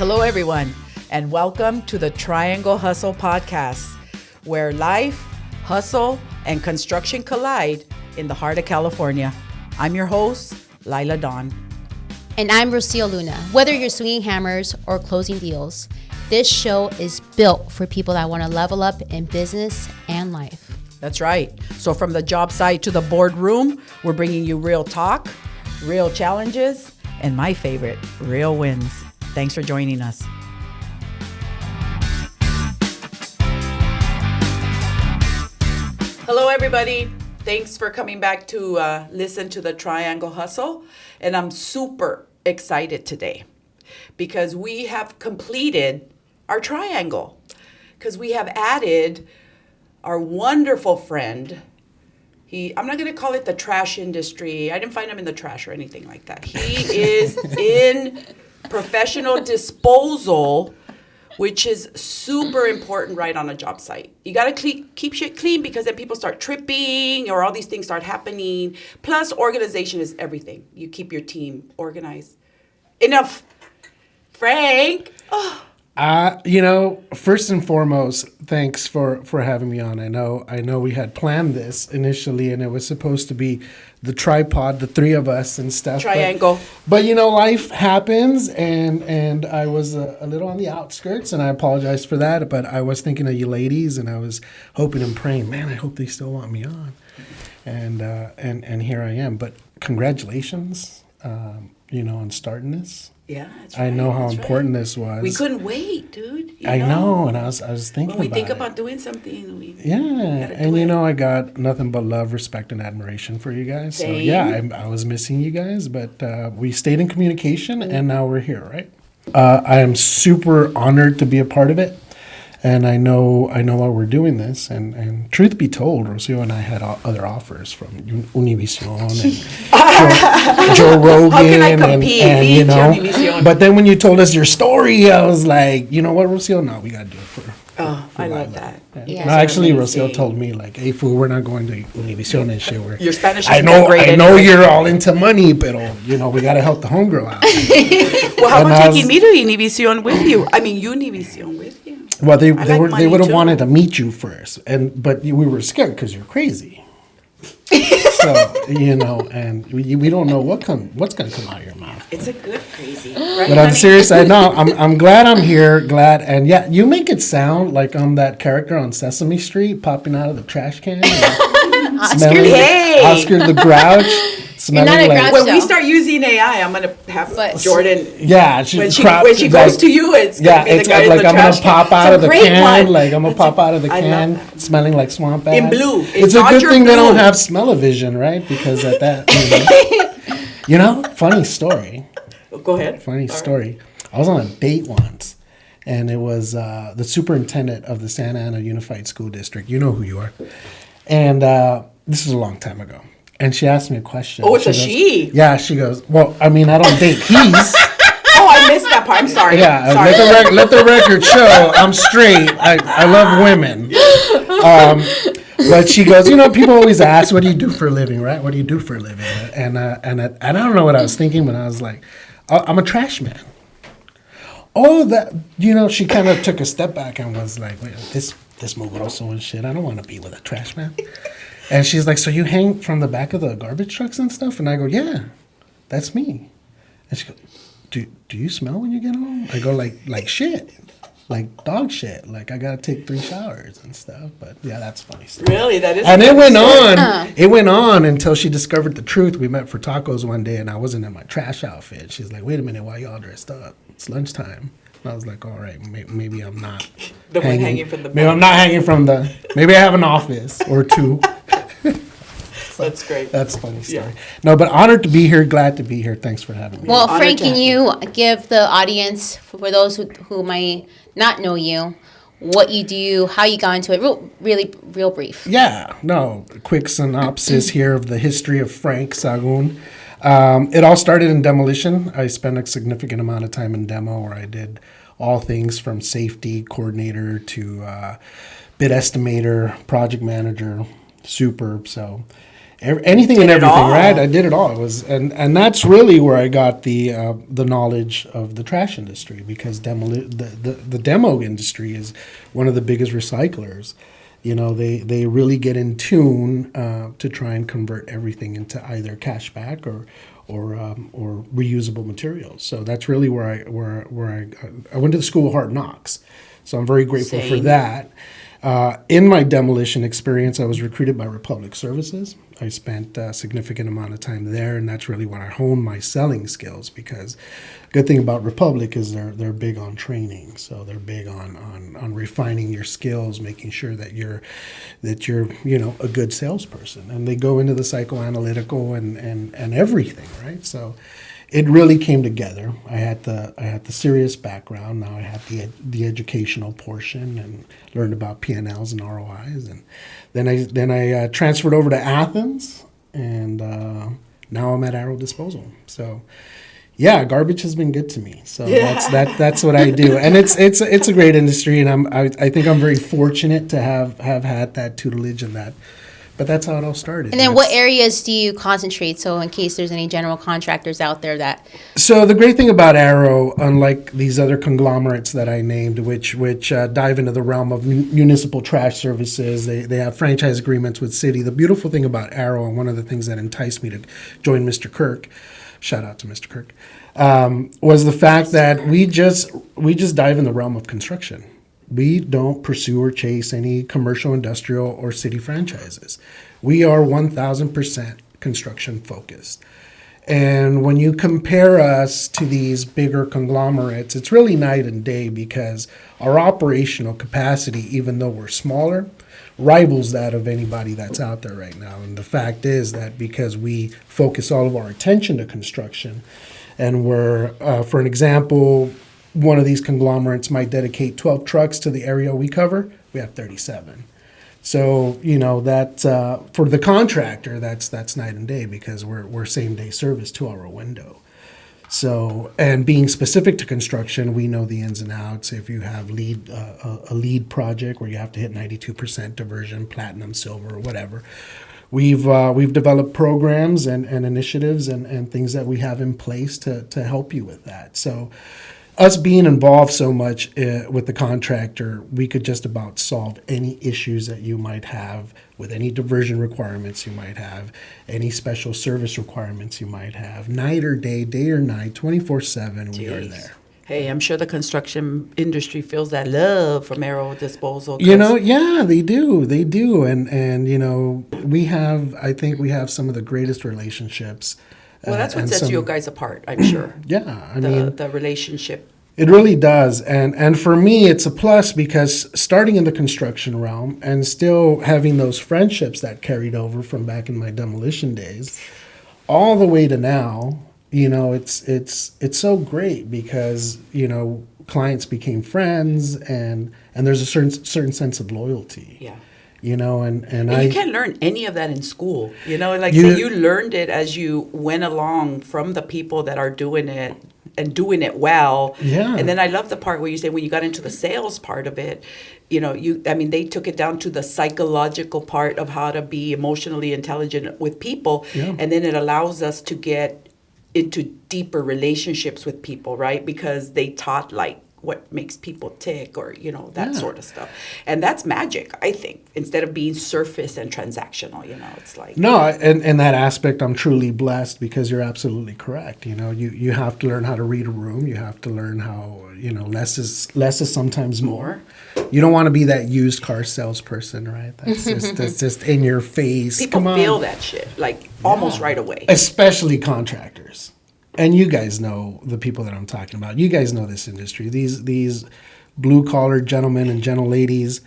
Hello, everyone, and welcome to the Triangle Hustle podcast, where life, hustle, and construction collide in the heart of California. I'm your host, Lila Dawn. And I'm Rocio Luna. Whether you're swinging hammers or closing deals, this show is built for people that want to level up in business and life. That's right. So from the job site to the boardroom, we're bringing you real talk, real challenges, and my favorite, real wins. Thanks for joining us. Hello, everybody. Thanks for coming back to listen to the Triangle Hustle. And I'm super excited today because we have completed our triangle, because we have added our wonderful friend. I'm not going to call it the trash industry. I didn't find him in the trash or anything like that. He is in professional disposal, which is super important right on a job site. You got to keep shit clean because then people start tripping or all these things start happening. Plus, organization is everything. You keep your team organized. Enough. Frank. Oh. First and foremost, thanks for having me on. I know we had planned this initially, and it was supposed to be the tripod, the three of us and stuff. Triangle. But life happens, and I was a little on the outskirts, and I apologize for that. But I was thinking of you ladies, and I was hoping and praying, man, I hope they still want me on. And here I am. But congratulations, on starting this. Yeah, that's right. I know how important this was. We couldn't wait, dude. I know, and I was thinking when we about think it. about doing something, and I got nothing but love, respect, and admiration for you guys. Same. So yeah, I was missing you guys, but we stayed in communication, and now we're here, right? I am super honored to be a part of it, and I know why we're doing this. And truth be told, Rocio and I had other offers from Univision and Joe Rogan. How can I compete? And but then when you told us your story, I was like, you know what, Rocio? No, we got to do it for I love that. Yeah. No, actually, Rocio told me, like, hey, fool, we're not going to Univision and shit. Your Spanish is I know anyway. you're all into money, but, we got to help the homegirl out. Well, how about taking me to Univision with you? I mean, Univision with you. Well, they would have too. wanted to meet you first, but we were scared because you're crazy. So, and we don't know what's going to come out of your mouth. It's a good crazy, right? But I'm serious. I know. I'm glad I'm here. Glad, and yeah, you make it sound like I'm that character on Sesame Street popping out of the trash can, Oscar, Oscar the Grouch. You're not a grouch, When we though. start using AI, I'm gonna have Jordan. Yeah, when she goes to you, it's gonna be the guy in the I'm trash gonna pop can. out of the can. One. Like I'm gonna pop out of the I can, love that. smelling like swamp ass. In blue. It's a good Dodger thing they don't blue. have smell-o-vision, right? Because at that, funny story. Go ahead. Funny story. I was on a date once, and it was the superintendent of the Santa Ana Unified School District. You know who you are. And this was a long time ago. And she asked me a question. Oh, it's a she. Yeah, she goes, well, I mean, I don't date he's. Oh, I missed that part. I'm sorry. Yeah, sorry. let the record show I'm straight. I love women. But she goes, people always ask, what do you do for a living, right? What do you do for a living? And I don't know what I was thinking, but I was like, I'm a trash man. Oh, that, she kind of took a step back and was like, wait, this mugroso and shit, I don't want to be with a trash man. And she's like, so you hang from the back of the garbage trucks and stuff? And I go, yeah, that's me. And she goes, do you smell when you get home? I go, like shit, like dog shit. Like I got to take 3 showers and stuff. But yeah, that's funny stuff. Really? That is. And it went on. It went on until she discovered the truth. We met for tacos one day and I wasn't in my trash outfit. She's like, wait a minute, why y'all dressed up? It's lunchtime. And I was like, all right, maybe I'm not. Hanging from the back. Maybe I'm not hanging from the. Maybe I have an office or 2. That's great. That's a funny story. Yeah. No, but honored to be here. Glad to be here. Thanks for having me. Well, Frank, can you give the audience, for those who might not know you, what you do, how you got into it, real brief? Yeah, no, quick synopsis here of the history of Frank Sahagun. It all started in demolition. I spent a significant amount of time in demo where I did all things from safety coordinator to bid estimator, project manager, superb. So anything and Did it everything, all. right? I did it all. It was, and that's really where I got the knowledge of the trash industry, because the demo industry is one of the biggest recyclers. You know, they really get in tune to try and convert everything into either cashback or reusable materials. So that's really where I went to the school of hard knocks. So I'm very grateful for Same. that. In my demolition experience, I was recruited by Republic Services. I spent a significant amount of time there, and that's really when I honed my selling skills, because good thing about Republic is they're big on training. So they're big on refining your skills, making sure that you're a good salesperson. And they go into the psychoanalytical and everything, right? So it really came together. I had the serious background. Now I had the educational portion, and learned about P&Ls and ROIs, and then I transferred over to Athens, and now I'm at Arrow Disposal. So yeah, garbage has been good to me. So that's what I do, and it's a great industry, and I think I'm very fortunate to have had that tutelage and that. But that's how it all started. And then what areas do you concentrate? So in case there's any general contractors out there that... So the great thing about Arrow, unlike these other conglomerates that I named, which dive into the realm of municipal trash services, they have franchise agreements with city. The beautiful thing about Arrow, and one of the things that enticed me to join Mr. Kirk, shout out to Mr. Kirk, was the fact that we just dive in the realm of construction. We don't pursue or chase any commercial, industrial, or city franchises. We are 1,000% construction focused. And when you compare us to these bigger conglomerates, it's really night and day, because our operational capacity, even though we're smaller, rivals that of anybody that's out there right now. And the fact is that because we focus all of our attention to construction, and we're, for an example, one of these conglomerates might dedicate 12 trucks to the area we cover. We have 37. So, that for the contractor, that's night and day, because we're same day service, 2-hour window. So, and being specific to construction, we know the ins and outs. If you have a lead project where you have to hit 92% diversion, platinum, silver, or whatever, we've developed programs and initiatives and things that we have in place to help you with that. So, us being involved so much with the contractor, we could just about solve any issues that you might have with any diversion requirements you might have, any special service requirements you might have, night or day or night, 24/7, we are there. Hey, I'm sure the construction industry feels that love from Arrow Disposal. Yeah, they do. And I think we have some of the greatest relationships. Well, that's what sets you guys apart, I'm sure. Yeah, I mean, the relationship. It really does. And for me, it's a plus, because starting in the construction realm and still having those friendships that carried over from back in my demolition days, all the way to now, it's so great, because, clients became friends, and there's a certain sense of loyalty. Yeah. And you can't learn any of that in school. You learned it as you went along from the people that are doing it and doing it well. Yeah. And then I love the part where you say when you got into the sales part of it, they took it down to the psychological part of how to be emotionally intelligent with people. Yeah. And then it allows us to get into deeper relationships with people, right? Because they taught what makes people tick, or that sort of stuff. And that's magic, I think, instead of being surface and transactional. It's like no. In that aspect, I'm truly blessed, because you're absolutely correct. You have to learn how to read a room. You have to learn how less is sometimes more. You don't want to be that used car salesperson, right? That's just in your face. People feel that shit almost right away, especially contractors. And you guys know the people that I'm talking about. You guys know this industry. These blue-collar gentlemen and gentle ladies,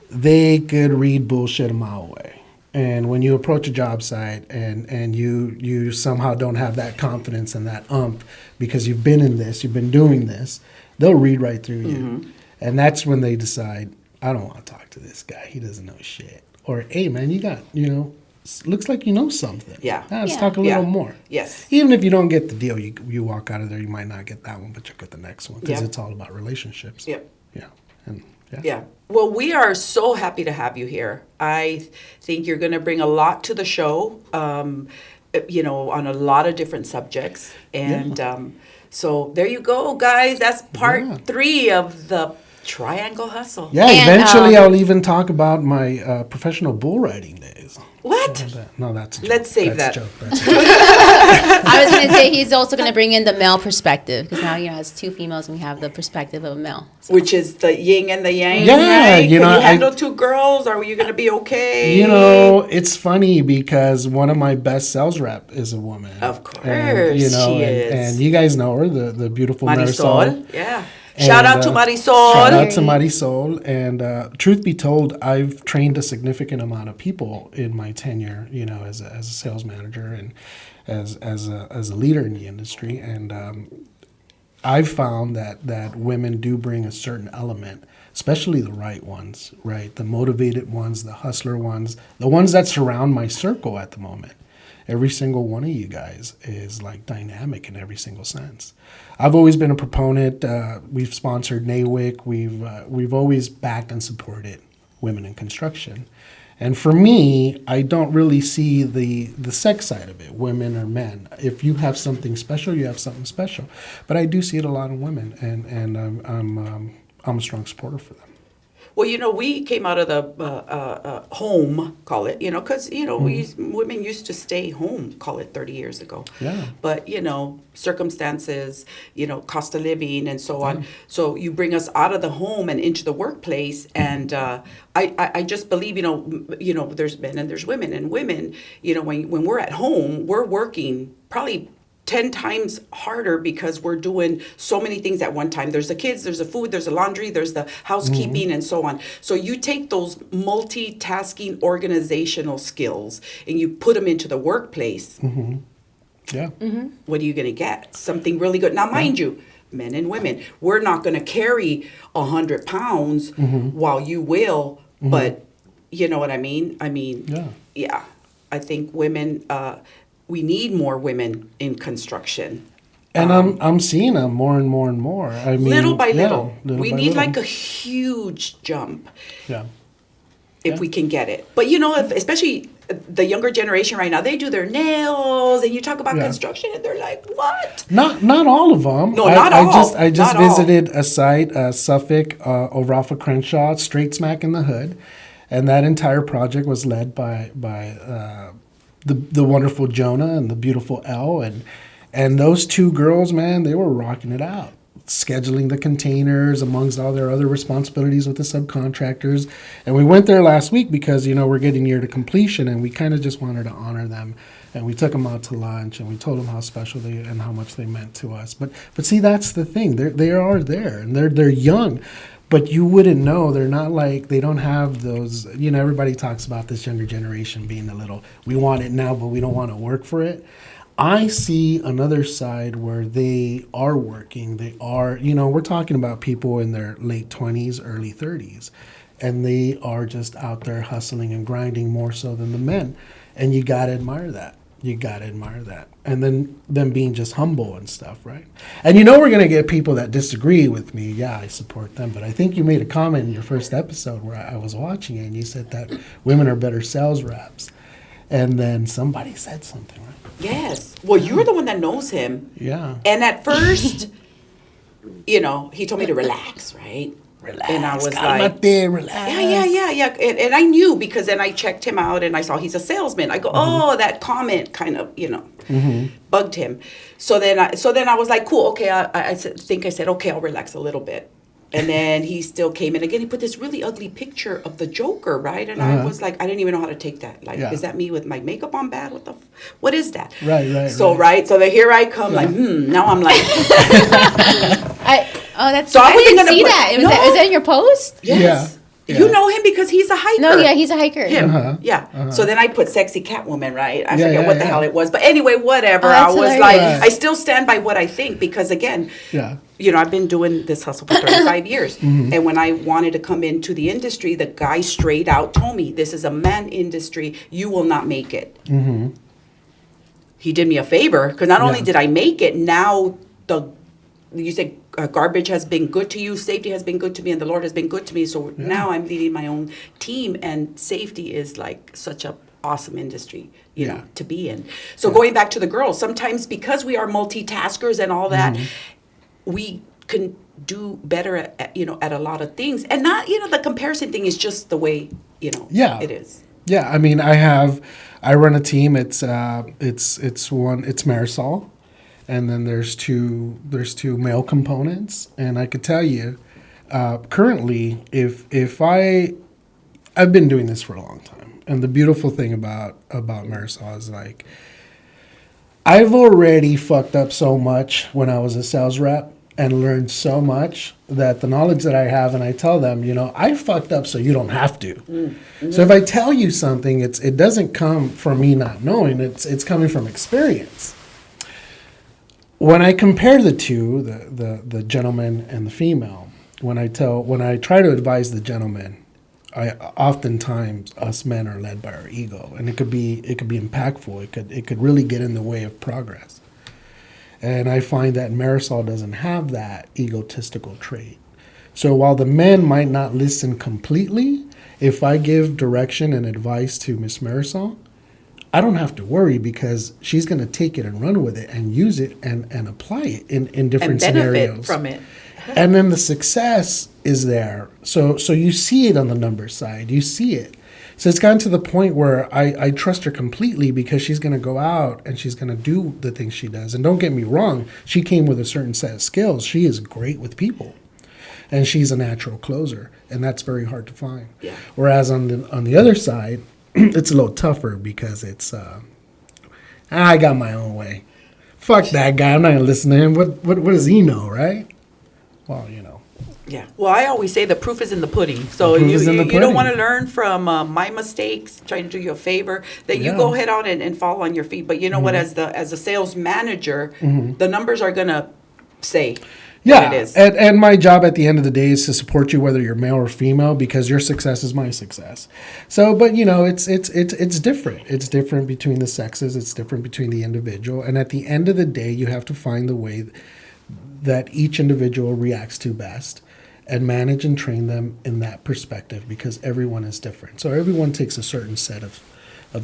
they could read bullshit a mile away. And when you approach a job site and you somehow don't have that confidence and that because you've been in this, you've been doing this, they'll read right through you. Mm-hmm. And that's when they decide, I don't want to talk to this guy. He doesn't know shit. Or, hey, man, you got, looks like you know something. Yeah. Let's talk a little more. Yes. Even if you don't get the deal, you walk out of there, you might not get that one, but you'll get the next one, because it's all about relationships. Yep. Yeah. And Yeah. Well, we are so happy to have you here. I think you're going to bring a lot to the show, on a lot of different subjects. And so there you go, guys. That's part 3 of the Triangle Hustle. Yeah, And, eventually I'll even talk about my professional bull riding days. What? No, that's a joke. Let's save That's that. a joke. That's a joke. I was going to say he's also going to bring in the male perspective because now, it's 2 females and we have the perspective of a male. So. Which is the yin and the yang, Yeah, right? you know, Can you handle 2 girls? Are you going to be okay? It's funny because one of my best sales rep is a woman. Of course, and, she is. And you guys know her, the beautiful Marisol. Marisol. Yeah. Shout out to Marisol. Shout out to Marisol. And truth be told, I've trained a significant amount of people in my tenure, as a sales manager and as a leader in the industry. And I've found that women do bring a certain element, especially the right ones, right? The motivated ones, the hustler ones, the ones that surround my circle at the moment. Every single one of you guys is like dynamic in every single sense. I've always been a proponent. We've sponsored NAWIC. We've always backed and supported women in construction. And for me, I don't really see the sex side of it, women or men. If you have something special, you have something special. But I do see it a lot in women, and I'm a strong supporter for them. Well, we came out of the home, call it, because, women used to stay home, call it 30 years ago. Yeah. But, circumstances, cost of living and so on. So you bring us out of the home and into the workplace. And I just believe, there's men and there's women. And women, when we're at home, we're working probably 10 times harder because we're doing so many things at one time. There's the kids, there's the food, there's the laundry, there's the housekeeping, and so on. So you take those multitasking organizational skills and you put them into the workplace. Yeah. What are you going to get? Something really good. Now, mind you, men and women, we're not going to carry 100 pounds while you will, but you know what I mean? Yeah. I think women... we need more women in construction. And I'm seeing them more and more and more. I mean, little by little. We need little. like a huge jump. Yeah. If we can get it. But especially the younger generation right now, they do their nails and you talk about construction and they're like, what? Not all of them. No, not all. I just Not all. visited a site, Suffolk, O'Ralpha Crenshaw, straight smack in the hood. And that entire project was led by the wonderful Jonah and the beautiful Elle, and those 2 girls, man, they were rocking it out, scheduling the containers amongst all their other responsibilities with the subcontractors. And we went there last week because we're getting near to completion, and we kind of just wanted to honor them. And we took them out to lunch, and we told them how special they and how much they meant to us. But see, that's the thing. They are there, and they're young. But you wouldn't know. They're not like, they don't have those, everybody talks about this younger generation being a little, we want it now, but we don't want to work for it. I see another side where they are working. They are, we're talking about people in their late 20s, early 30s, and they are just out there hustling and grinding more so than the men. And you got to admire that. And then them being just humble and stuff, right? And we're going to get people that disagree with me. Yeah, I support them. But I think you made a comment in your first episode where I was watching it, and you said that women are better sales reps. And then somebody said something, right? Yes. Well, you're the one that knows him. Yeah. And at first, he told me to relax, right? Relax. And I was like, there, relax. Yeah. And I knew because then I checked him out and I saw he's a salesman. I go, oh, that comment kind of, bugged him. So then I was like, cool, okay. I said, okay, I'll relax a little bit. And then he still came in again. He put this really ugly picture of the Joker, right? And I was like, I didn't even know how to take that. Like, is that me with my makeup on bad? What is that? Right. So then here I come, now I'm like. So I didn't see that. Was that in your post? Yes. Yeah. You know him because he's a hiker. No, yeah, he's a hiker. Him, So then I put sexy Catwoman, right? I forget yeah, what the hell it was. But anyway, whatever. Oh, I was hilarious. like, I still stand by what I think because, again, I've been doing this hustle for 35 years. And when I wanted to come into the industry, the guy straight out told me, this is a man industry. You will not make it. He did me a favor because not only did I make it, now you said garbage has been good to you, safety has been good to me, and the Lord has been good to me. So now I'm leading my own team, and safety is like such a awesome industry, you know, to be in. So going back to the girls, sometimes because we are multitaskers and all that, we can do better at, you know, at a lot of things. And not, you know, the comparison thing is just the way, you know, it is. Yeah, I mean, I run a team. It's Marisol, and then there's two male components. And I could tell you, currently, if I've been doing this for a long time, and the beautiful thing about Marisol is like, I've already fucked up so much when I was a sales rep and learned so much that the knowledge that I have, and I tell them, you know, I fucked up so you don't have to. Mm-hmm. So if I tell you something, it doesn't come from me not knowing, it's coming from experience. When I compare the two, the gentleman and the female, when I try to advise the gentleman, oftentimes us men are led by our ego, and it could be impactful. It could really get in the way of progress. And I find that Marisol doesn't have that egotistical trait. So while the men might not listen completely, if I give direction and advice to Miss Marisol, I don't have to worry because she's going to take it and run with it and use it and apply it in different scenarios. And benefit from it. And then the success is there. So you see it on the numbers side. You see it. So it's gotten to the point where I trust her completely because she's going to go out and she's going to do the things she does. And don't get me wrong, she came with a certain set of skills. She is great with people. And she's a natural closer. And that's very hard to find. Yeah. Whereas on the other side, it's a little tougher because it's, I got my own way. Fuck that guy. I'm not going to listen to him. What does he know, right? Well, you know. Yeah. Well, I always say the proof is in the pudding. So you don't want to learn from my mistakes, trying to do you a favor, that you go ahead on and fall on your feet. But you know what? As a sales manager, the numbers are going to say what it is. And my job at the end of the day is to support you, whether you're male or female, because your success is my success. So, but you know, it's different. It's different between the sexes. It's different between the individual. And at the end of the day, you have to find the way that each individual reacts to best and manage and train them in that perspective, because everyone is different. So everyone takes a certain set of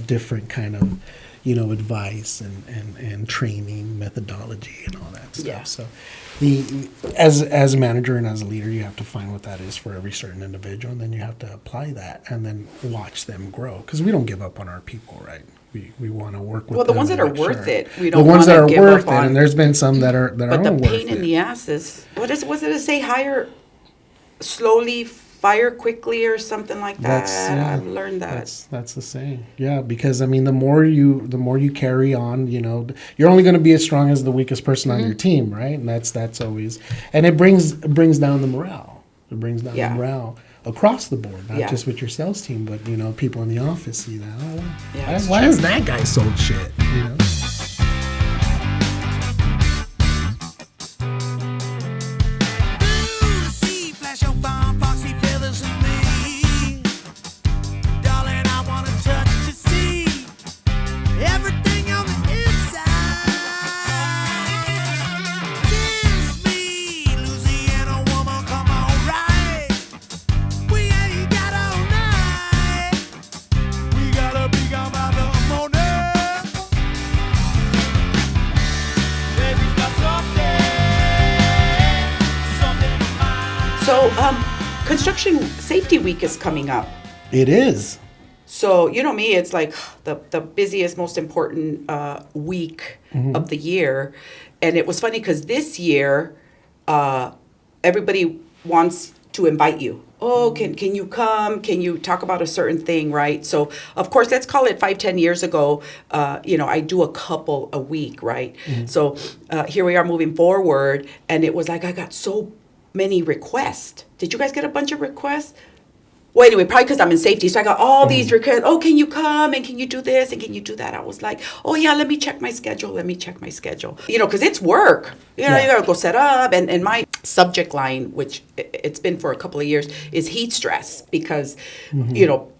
different kind of, you know, advice and training methodology and all that stuff. Yeah. So as a manager and as a leader, you have to find what that is for every certain individual, and then you have to apply that and then watch them grow, because we don't give up on our people, right? We want to work with them. Well, the ones that are worth it, we the don't ones want that to are give worth up it, on. and there's been some that are But aren't the worth pain in it. the ass is, what does it say? Hire slowly, fire quickly, or something like that. I've learned that. That's the saying. Yeah, because I mean, the more you carry on, you know, you're only going to be as strong as the weakest person on your team, right? And that's always, and it brings down the morale. It brings down the morale across the board, not just with your sales team, but you know, people in the office see that. Oh, why has that guy sold shit? You know. So, Construction Safety Week is coming up. It is. So, you know me, it's like the busiest, most important week of the year. And it was funny because this year, everybody wants to invite you. Oh, can you come? Can you talk about a certain thing, right? So, of course, let's call it 5-10 years ago, you know, I do a couple a week, right? So here we are moving forward. And it was like I got so many requests. Did you guys get a bunch of requests? Well, anyway, probably because I'm in safety. So I got all these requests. Oh, can you come? And can you do this? And can you do that? I was like, oh, yeah, let me check my schedule. You know, because it's work. You know, you got to go set up. And my subject line, which it's been for a couple of years, is heat stress. Because, you know,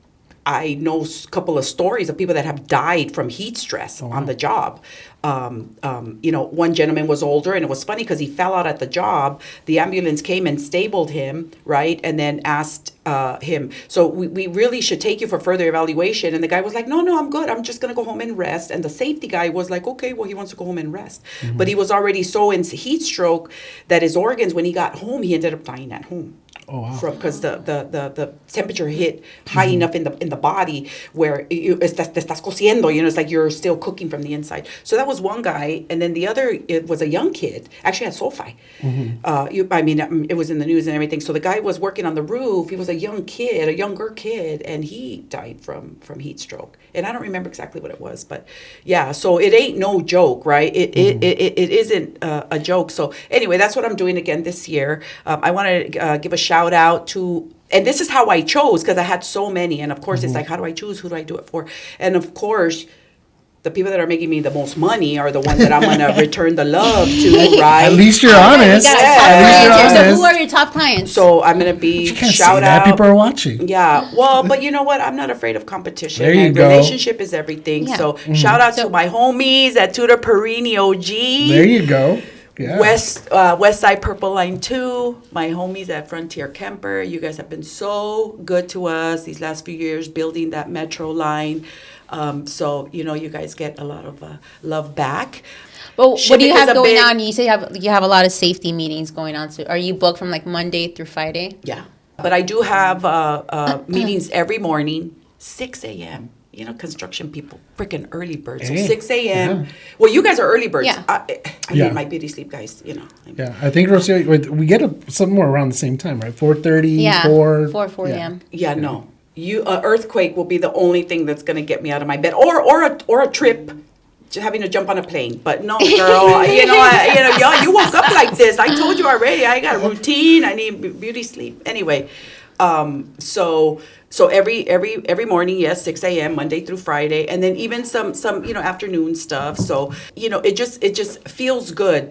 I know a couple of stories of people that have died from heat stress on the job. One gentleman was older, and it was funny because he fell out at the job. The ambulance came and stabled him, right, and then asked him, so we really should take you for further evaluation. And the guy was like, no, I'm good. I'm just going to go home and rest. And the safety guy was like, okay, well, he wants to go home and rest. But he was already so in heat stroke that his organs, when he got home, he ended up dying at home. Oh, wow. Because the temperature hit high enough in the body where te estás cociendo, it's like you're still cooking from the inside. So that was one guy, and then the other, it was a young kid, actually had SoFi. It was in the news and everything. So the guy was working on the roof. He was a younger kid, and he died from heat stroke. And I don't remember exactly what it was, but yeah. So it ain't no joke, right? It isn't a joke. So anyway, that's what I'm doing again this year. I want to give a shout out to, and this is how I chose, because I had so many, and of course it's like, how do I choose? Who do I do it for? And of course, the people that are making me the most money are the ones that I'm going to return the love to, right? At least you're honest. So who are your top clients? So I'm going to be shout out. People are watching. Yeah. Well, but you know what? I'm not afraid of competition. There you go. Relationship is everything. Yeah. So shout out to my homies at Tudor Perini OG. There you go. Yeah. West Side Purple Line 2, my homies at Frontier Kemper. You guys have been so good to us these last few years building that metro line. So, you guys get a lot of love back. But what do you have going on? You say you have a lot of safety meetings going on. So are you booked from like Monday through Friday? Yeah. But I do have meetings every morning, 6 a.m. Construction people, freaking early birds. So 6 a.m. Yeah. Well, you guys are early birds. Yeah. I need my beauty sleep, guys. Yeah, I think Rocio, we get up somewhere around the same time, right? 4:30, yeah, 4 a.m. Yeah, no. Earthquake will be the only thing that's going to get me out of my bed, or a trip, having to jump on a plane. But no, girl, y'all, you woke up like this. I told you already. I got a routine. I need beauty sleep. Anyway, So every morning, yes, 6 a.m. Monday through Friday, and then even some afternoon stuff. So it just feels good.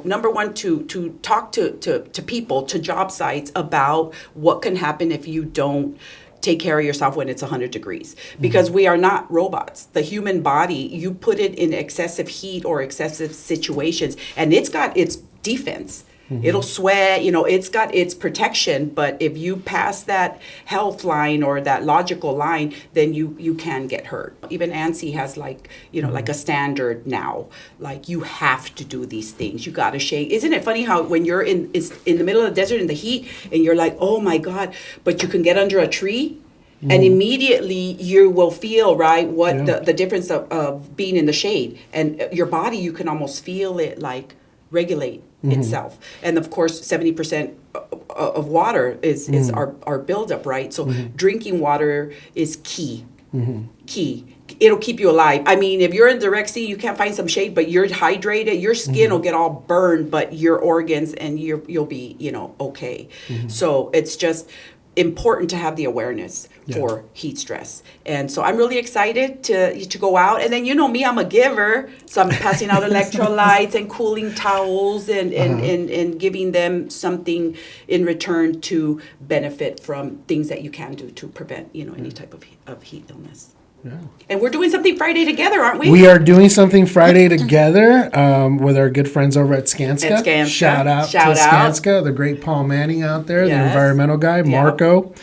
Number one, to talk to people, to job sites about what can happen if you don't take care of yourself when it's 100 degrees, because we are not robots. The human body, you put it in excessive heat or excessive situations, and it's got its defense. It'll sweat, it's got its protection, but if you pass that health line or that logical line, then you can get hurt. Even ANSI has like a standard now, like you have to do these things. You got to shake. Isn't it funny how when you're in the middle of the desert in the heat and you're like, oh my God, but you can get under a tree and immediately you will feel, right, what the difference of being in the shade, and your body, you can almost feel it like regulate itself. And of course 70% of water is our buildup, right? So drinking water is key. It'll keep you alive. I mean, if you're in direct sea, you can't find some shade, but you're hydrated, your skin will get all burned, but your organs and you'll be okay. So it's just important to have the awareness for heat stress. And so I'm really excited to go out. And then me, I'm a giver. So I'm passing out electrolytes and cooling towels and giving them something in return to benefit from things that you can do to prevent, any type of heat illness. Yeah. And we're doing something Friday together, aren't we? We are doing something Friday together with our good friends over at Skanska. Shout out to Skanska, the great Paul Manning out there, the environmental guy, Marco.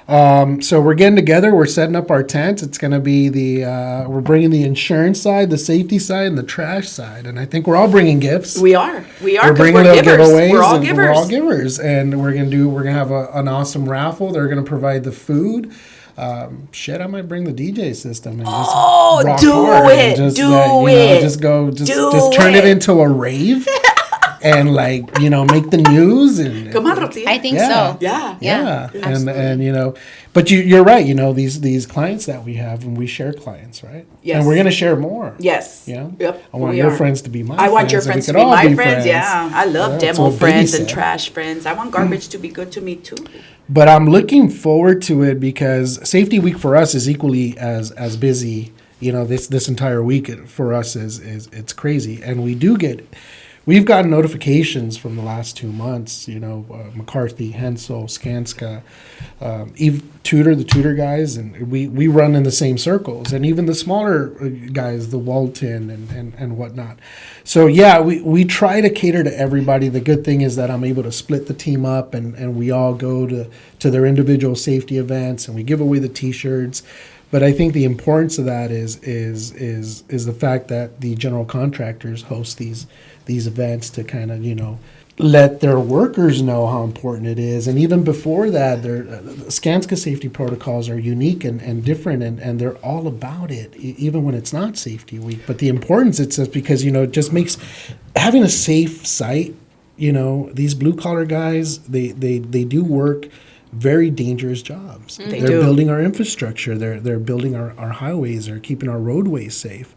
So we're getting together. We're setting up our tent. It's going to be we're bringing the insurance side, the safety side, and the trash side. And I think we're all bringing gifts. We are. We're bringing little giveaways. We're all givers. We're all givers. And we're going to have an awesome raffle. They're going to provide the food. I might bring the DJ system and just rock hard and just turn it into a rave and make the news and come on, Rosy. I think so. Yeah. And but you're right. These clients that we have, and we share clients, right? Yes. And we're gonna share more. Yes. Yep. I want your friends to be my friends. I want your friends to be my friends. Yeah. I love demo friends and trash friends. I want garbage to be good to me too. But I'm looking forward to it because Safety Week for us is equally as busy. This entire week for us is it's crazy, and we do get we've gotten notifications from the last 2 months, McCarthy, Hensel, Skanska, Eve Tudor, the Tudor guys, and we run in the same circles, and even the smaller guys, the Walton and whatnot. So yeah, we try to cater to everybody. The good thing is that I'm able to split the team up, and we all go to their individual safety events, and we give away the T-shirts. But I think the importance of that is the fact that the general contractors host these events to kind of let their workers know how important it is. And even before that, Skanska safety protocols are unique and different, and they're all about it, even when it's not safety week. But the importance, it's just because it just makes having a safe site. These blue collar guys, they do work very dangerous jobs. They're building our infrastructure. They're building our highways. They're keeping our roadways safe.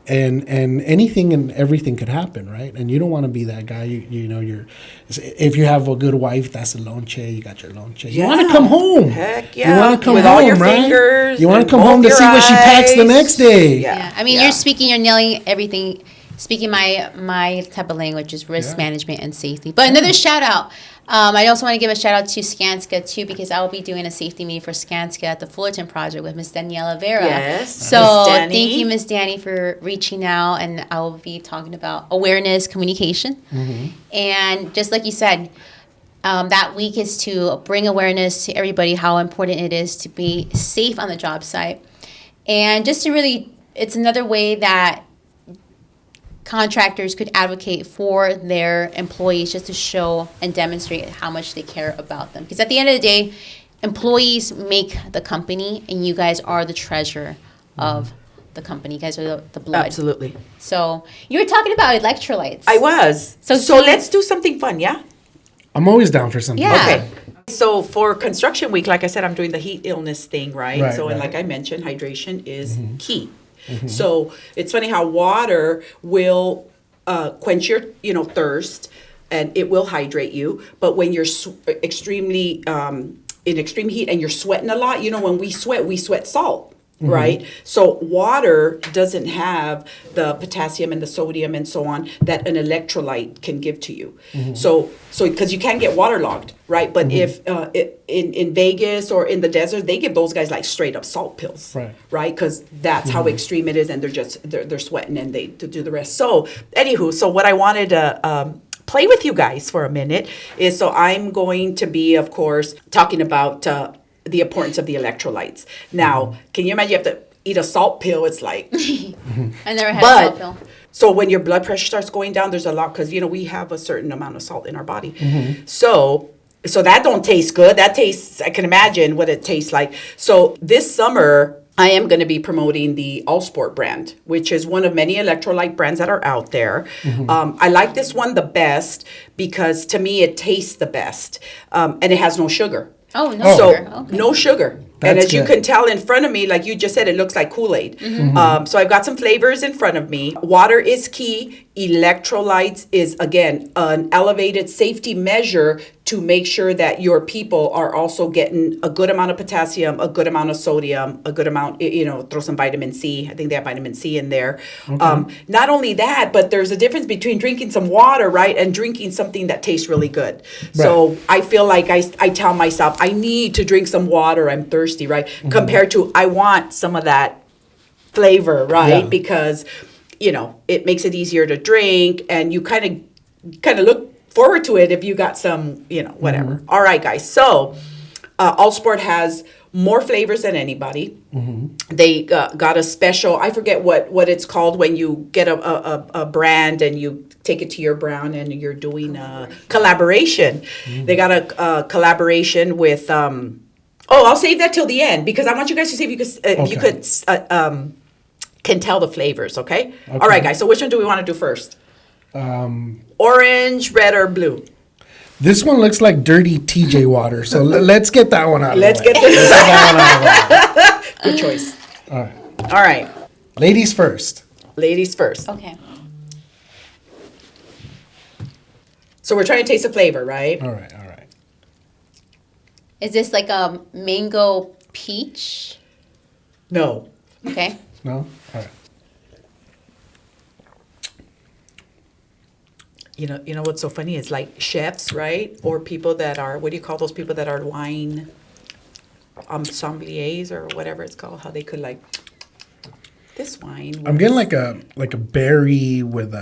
And anything and everything could happen, right? And you don't want to be that guy. If you have a good wife, that's a lonche. You got your lonche. You want to come home. Heck yeah. You want to come with home, all your right? fingers. You want to come home to see what she packs the next day. Yeah. I mean, you're nailing everything. Speaking my type of language is risk management and safety. But another shout out. I also want to give a shout out to Skanska too, because I will be doing a safety meeting for Skanska at the Fullerton project with Miss Daniela Vera. Yes. So thank you, Miss Danny, for reaching out, and I will be talking about awareness, communication, and just like you said, that week is to bring awareness to everybody how important it is to be safe on the job site, and just to really, it's another way that contractors could advocate for their employees, just to show and demonstrate how much they care about them. Because at the end of the day, employees make the company, and you guys are the treasure of the company. You guys are the blood. Absolutely. So you were talking about electrolytes. I was. So let's do something fun, yeah? I'm always down for something. Yeah. Okay. So for construction week, like I said, I'm doing the heat illness thing, right? Right, And right. like I mentioned, hydration is key. So it's funny how water will quench your, thirst, and it will hydrate you. But when you're extremely in extreme heat and you're sweating a lot, when we sweat salt. Right? So water doesn't have the potassium and the sodium and so on that an electrolyte can give to you. So because you can get waterlogged, right? But if in Vegas or in the desert, they give those guys like straight up salt pills, right? Because that's how extreme it is, and they're sweating and they do the rest. So anywho, so what I wanted to play with you guys for a minute is, so I'm going to be, of course, talking about the importance of the electrolytes. Now, can you imagine you have to eat a salt pill? It's like... I never had a salt pill. So when your blood pressure starts going down, there's a lot, because, we have a certain amount of salt in our body. So that don't taste good. That tastes, I can imagine what it tastes like. So this summer, I am going to be promoting the Allsport brand, which is one of many electrolyte brands that are out there. I like this one the best because, to me, it tastes the best, and it has no sugar. Oh, no sugar. Okay. No sugar. And as you can tell in front of me, like you just said, it looks like Kool-Aid. So I've got some flavors in front of me. Water is key. Electrolytes is, again, an elevated safety measure to make sure that your people are also getting a good amount of potassium, a good amount of sodium, a good amount, throw some vitamin C. I think they have vitamin C in there. Not only that, but there's a difference between drinking some water, right, and drinking something that tastes really good. Right. So I feel like I tell myself, I need to drink some water. I'm thirsty, right? Compared to, I want some of that flavor, right? Because, it makes it easier to drink, and you kind of look forward to it if you got some, whatever. All right, guys. So Allsport has more flavors than anybody. They got a special, I forget what it's called when you get a brand and you take it to your brand and you're doing a collaboration. They got a collaboration with, I'll save that till the end, because I want you guys to see if you could can tell the flavors, okay? All right, guys. So which one do we want to do first? Orange, red, or blue? This one looks like dirty TJ water, so let's get that one out of the way. Let's get that one out of the way. Good choice. All right. Ladies first. Ladies first. Okay. So we're trying to taste the flavor, right? All right. Is this like a mango peach? No. Okay. No? All right. You know what's so funny is like chefs, right? Or people that are, what do you call those people that are wine sommeliers or whatever it's called? How they could like this wine. I'm getting like a berry with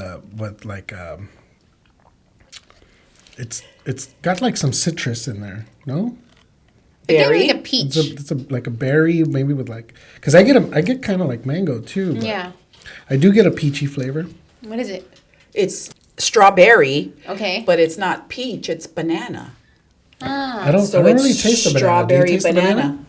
it's got like some citrus in there. No, berry. Like a peach. it's like a berry maybe with like because I get kind of like mango too. But Yeah. I do get a peachy flavor. What is it? It's strawberry. Okay. But it's not peach. It's banana. I don't So really it's taste the banana. Do you strawberry taste the banana.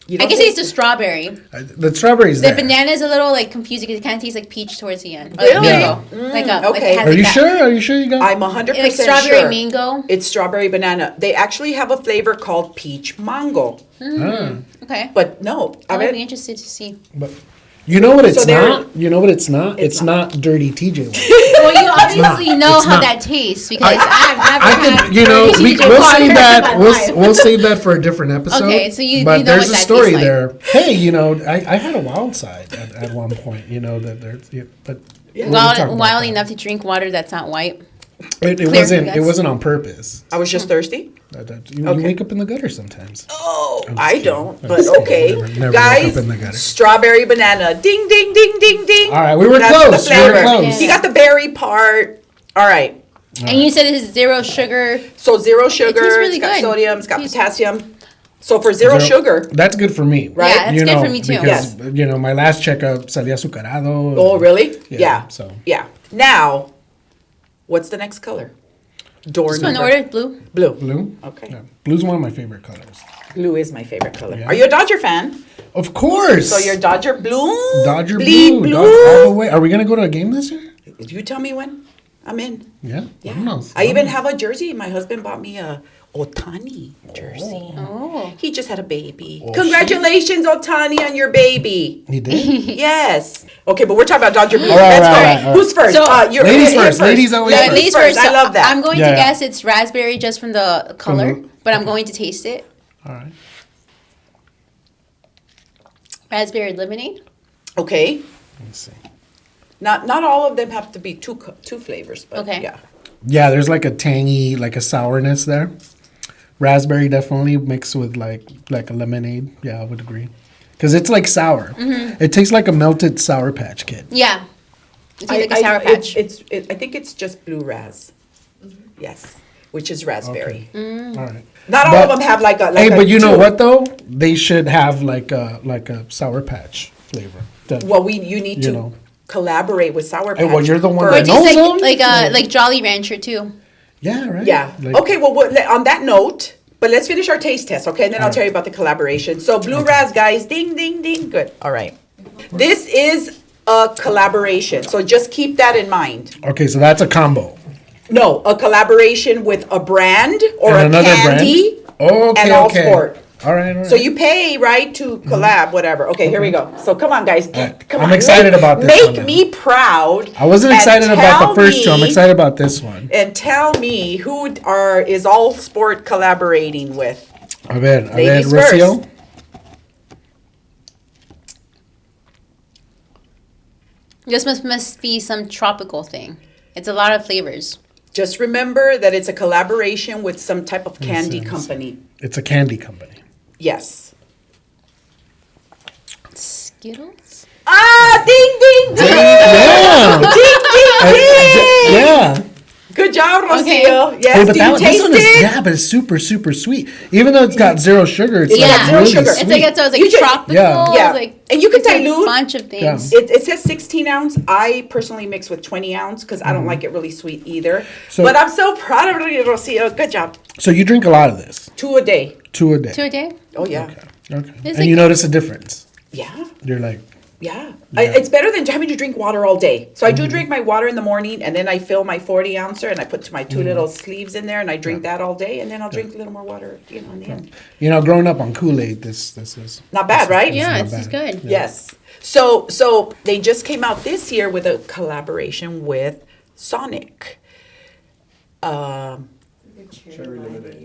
You I don't guess taste it's the strawberry. The strawberry's The there. banana is a little like confusing because it kind of tastes like peach towards the end. Or Really? Like mango. Like a, okay. Like it has Are like you that- sure? Are you sure you got? I'm 100% Like strawberry sure. mango. It's strawberry banana. They actually have a flavor called peach mango. Okay. But no, I I would be mean, interested to see. But you know what it's So they're- not? You know what it's not? It's It's not dirty TJ one. Well, you obviously know It's how not. that tastes because I've never I had. could, you know, dirty TJ we'll water save in that. my We'll life. we'll save that for a different episode. Okay, so you but know there's what a that story tastes like. there. Hey, you know, I had a wild side at one point. You know that there's, but we'll talk about Wild that. enough to drink water that's not white. It Clear, wasn't. yes. It wasn't on purpose. I was just thirsty. You Okay. wake up in the gutter sometimes. Oh, I'm just I kidding. don't. I'm But just kidding. okay, Never woke guys, up in the gutter. strawberry banana. Ding, ding, ding, ding, ding. All right, we were That's close. The We were flavor. close. You got the berry part. All right. And you said it is 0 sugar. So zero sugar. tastes really It's got good. sodium. It's got Tastes- potassium. So for zero sugar. That's good for me. Right? Yeah, it's good for me too. Because, you know, my last checkup salía azucarado. Oh, really? Yeah, Yeah. so. Yeah. Now, what's the next color? Door This one number. ordered blue. Blue. Blue? Okay. Yeah. Blue's one of my favorite colors. Blue is my favorite color. Yeah. Are you a Dodger fan? Of course. So you're Dodger blue? Dodger Bleed blue. All the way. Are we going to go to a game this year? You tell me when. I'm in. Yeah. Yeah. Vámonos. I even have a jersey. My husband bought me a Otani jersey. Oh. He just had a baby. Congratulations, Otani, on your baby. He did? Yes. Okay, but we're talking about Dodger blue. All right, Let's all go. right, all right. Who's first? So- You're Ladies hit first. Ladies always Ladies first. Ladies first. first. I love that. I'm going Yeah, to yeah. guess it's raspberry just from the color, but I'm going to taste it. All right. Raspberry lemonade. Okay. Let's see. Not all of them have to be two flavors, but Okay. yeah. Yeah, there's like a tangy, like a sourness there. Raspberry definitely mixed with like a lemonade. Yeah, I would agree. Because it's like sour. Mm-hmm. It tastes like a melted Sour Patch Kid. Yeah. It tastes like a Sour Patch. I think it's just blue raz. Yes, which is raspberry. Mm. All right. Not all But- of them have like a. Hey, a but you know two- what though? They should have like a Sour Patch flavor. That- Well, you need You to know. collaborate with Sour Patch. Hey, well, you're the one first. that It knows tastes them? like Jolly Rancher too. Yeah, right. Yeah. Like- Okay. Well, on that note, but let's finish our taste test, okay? And then I'll tell you about the collaboration. So blue raz, guys, ding, ding, ding. Good. All right. This is a collaboration, so just keep that in mind. Okay, so that's a combo. No, a collaboration with a brand or And a another candy. brand? Okay, and all okay. sport. All right, all right. So you pay, right, to collab, whatever. Okay, here we go. So come on, guys. right. Come I'm on. excited about this one Make now. me proud. I wasn't and excited about tell the first two. I'm me- excited about this one. And tell me who is All Sport collaborating with. A ver, Ladies Rocio. first. This must be some tropical thing. It's a lot of flavors. Just remember that it's a collaboration with some type of candy Yes. company. It's a candy company. Yes. Skittles? Ah, ding, ding, ding. Yeah. Ding, ding, ding. Yeah. Good job, Rocio. Okay. Yes, Hey, but do you this taste one is, it? yeah, but it's super, super sweet. Even though it's got zero sugar, it's Yeah, like zero really sugar. sweet. It's like You just- tropical. Yeah. Yeah. It's like, And you can it's like dilute. a bunch of things. Yeah. It says 16 ounce. I personally mix with 20 ounce because I don't like it really sweet either. So- but I'm so proud of you, Rocio. Good job. So you drink a lot of this, 2 a day. 2 a day. 2 a day? Oh, yeah. Okay. It's And you like- notice a difference. Yeah. You're like, Yeah. It's better than having to drink water all day. So I do drink my water in the morning and then I fill my 40 ouncer and I put my 2 little sleeves in there and I drink that all day and then I'll drink a little more water, in the end. you know, growing up on Kool-Aid, this is Not bad, right? Yeah, not it's bad. good. Yes. So they just came out this year with a collaboration with Sonic.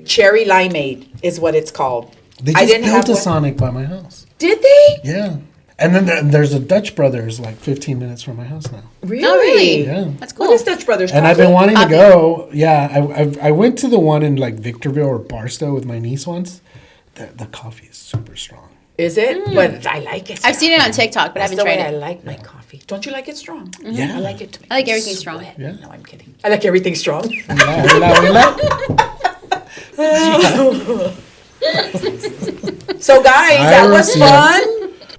Cherry Limeade is what it's called. They I just didn't built have a one. Sonic by my house. Did they? Yeah. And then there's a Dutch Brothers like 15 minutes from my house now. Really? Oh, really? Yeah. That's cool. What is Dutch Brothers? And I've been Coffee? wanting to go. Yeah, I went to the one in like Victorville or Barstow with my niece once. The coffee is super strong. Is it? But I like it. I've seen it on TikTok, but I That's haven't the tried way I it. like my coffee. Don't you like it strong? Yeah. I like it. I like everything strong. Yeah. No, I'm kidding. I like everything strong. So guys, that was fun.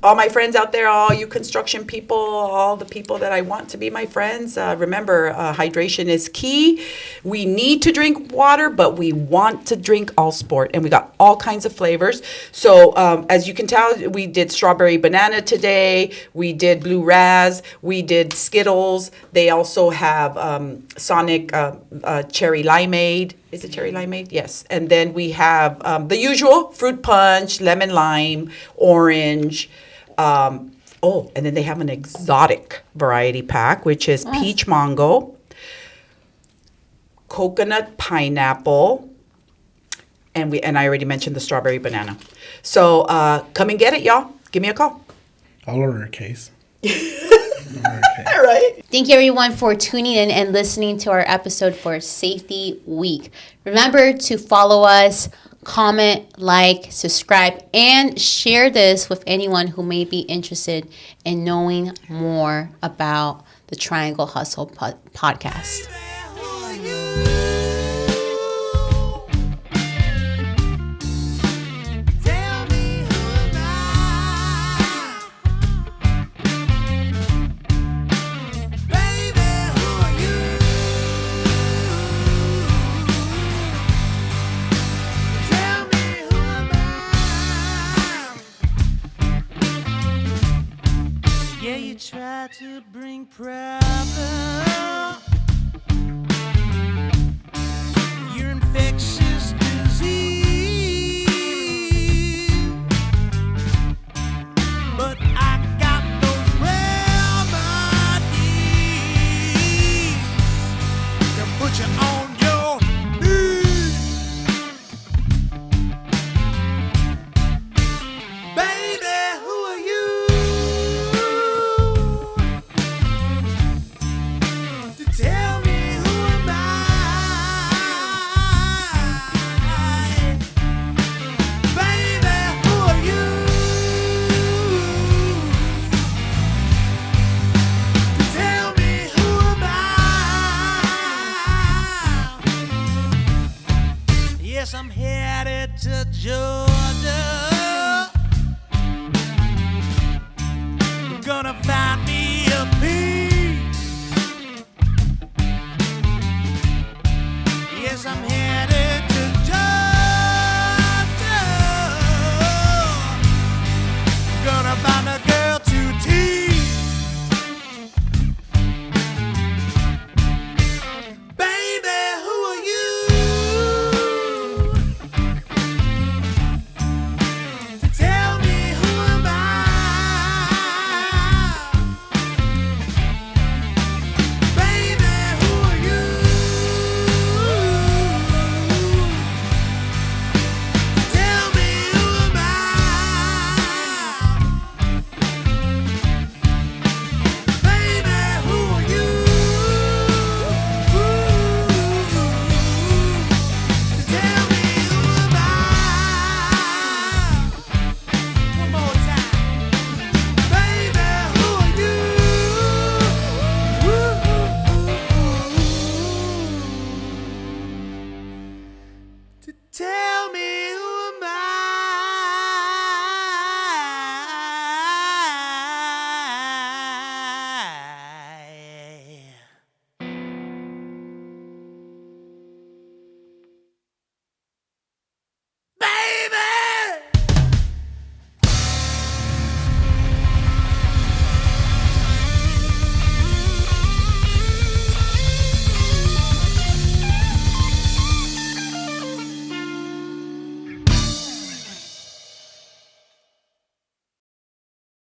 All my friends out there, all you construction people, all the people that I want to be my friends, remember, hydration is key. We need to drink water, but we want to drink all sport. And we got all kinds of flavors. So as you can tell, we did strawberry banana today. We did blue raz. We did Skittles. They also have Sonic cherry limeade. Is it cherry limeade? Yes. And then we have the usual fruit punch, lemon lime, orange. And then they have an exotic variety pack, which is peach mango, coconut pineapple, and I already mentioned the strawberry banana. So come and get it, y'all. Give me a call. I'll order a case. All right. Thank you, everyone, for tuning in and listening to our episode for Safety Week. Remember to follow us, comment, like, subscribe, and share this with anyone who may be interested in knowing more about the Triangle Hustle podcast. Try to bring problems. Your infectious disease, but I got those remedies to put you on your knees. Baby, who are you? Tell me, who am I? Baby, who are you? Tell me, who am I? Yes, I'm headed to Georgia. I'm gonna find me a piece. Yes, I'm headed to Georgia. Gonna find a girl to tease. Baby, who are you? To tell me, who am I? Baby, who are you? Tell me, who am I? Baby, who are you? Tell me, who am I? One more time. Baby, who are you? To tell me